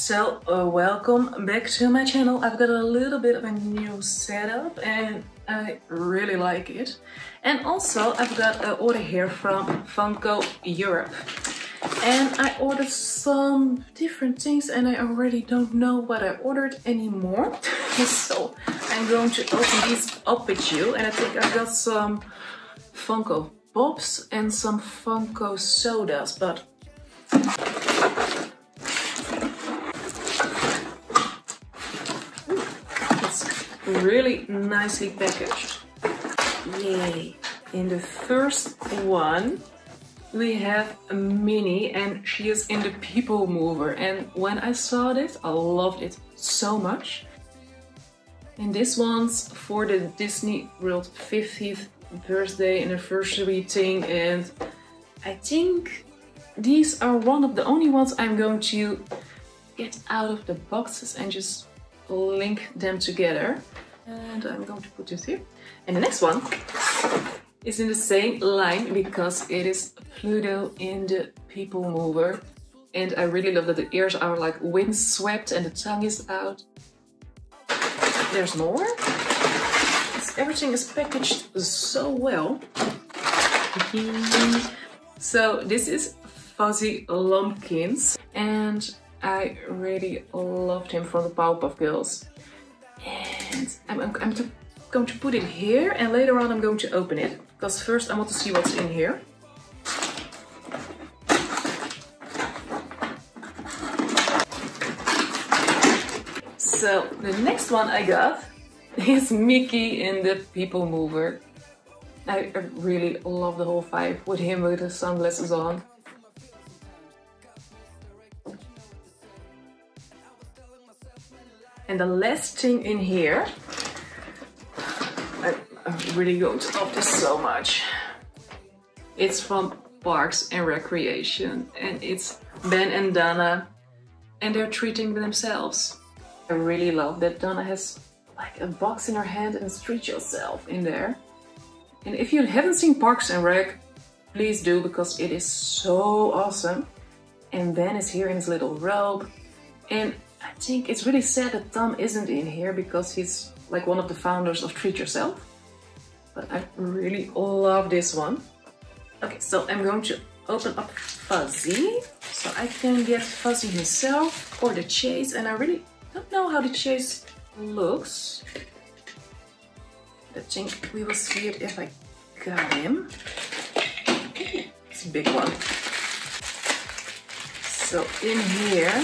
Welcome back to my channel. I've got a little bit of a new setup and I really like it. And also I've got an order here from Funko Europe. And I ordered some different things and I already don't know what I ordered anymore. So I'm going to open these up with you. And I think I've got some Funko Pops and some Funko sodas, but really nicely packaged. Yay! In the first one we have a Minnie and she is in the People Mover, and when I saw this I loved it so much. And this one's for the Disney World 50th birthday anniversary thing, and I think these are one of the only ones I'm going to get out of the boxes and just link them together. And I'm going to put this here. And the next one is in the same line because it is Pluto in the People Mover. And I really love that the ears are like windswept and the tongue is out. There's more. Everything is packaged so well. So this is Fuzzy Lumpkins. And I really loved him from the Powerpuff Girls. And I'm going to put it here and later on I'm going to open it. Because first I want to see what's in here. So the next one I got is Mickey in the People Mover. I really love the whole vibe with him with the sunglasses on. And the last thing in here, I'm really going to love this so much. It's from Parks and Recreation and it's Ben and Donna and they're treating themselves. I really love that Donna has like a box in her hand and treat yourself in there. And if you haven't seen Parks and Rec, please do because it is so awesome. And Ben is here in his little robe. And I think it's really sad that Tom isn't in here because he's like one of the founders of Treat Yourself. But I really love this one. Okay, so I'm going to open up Fuzzy. So I can get Fuzzy himself or the chase. And I really don't know how the chase looks. I think we will see it if I got him. It's a big one. So in here,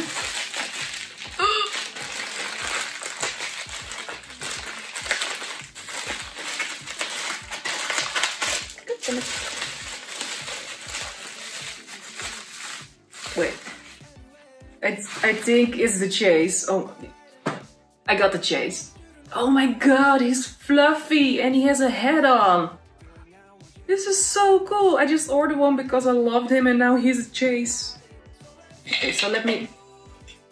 wait, I think it's the chase. Oh, I got the chase. Oh my god, he's fluffy and he has a hat on. This is so cool. I just ordered one because I loved him and now he's a chase. Okay, so let me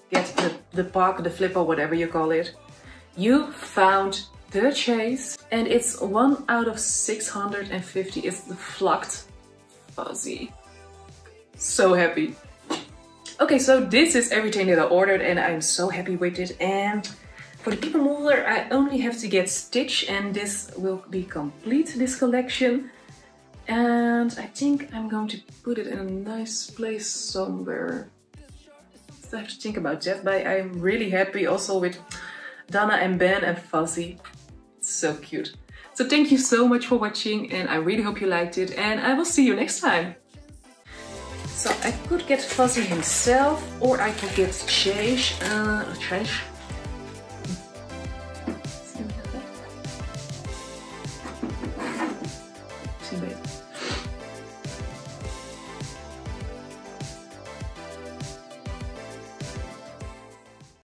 get the pack, the flip or whatever you call it. You found the chase and it's 1 out of 650. It's the Flucked Fuzzy. So happy. Okay, so this is everything that I ordered and I'm so happy with it. And for the People Mover, I only have to get Stitch and this will be complete, this collection. And I think I'm going to put it in a nice place somewhere. So I have to think about that, but I'm really happy also with Donna and Ben and Fuzzy. It's so cute. So thank you so much for watching and I really hope you liked it and I will see you next time. So I could get Fuzzy himself or I could get Chase.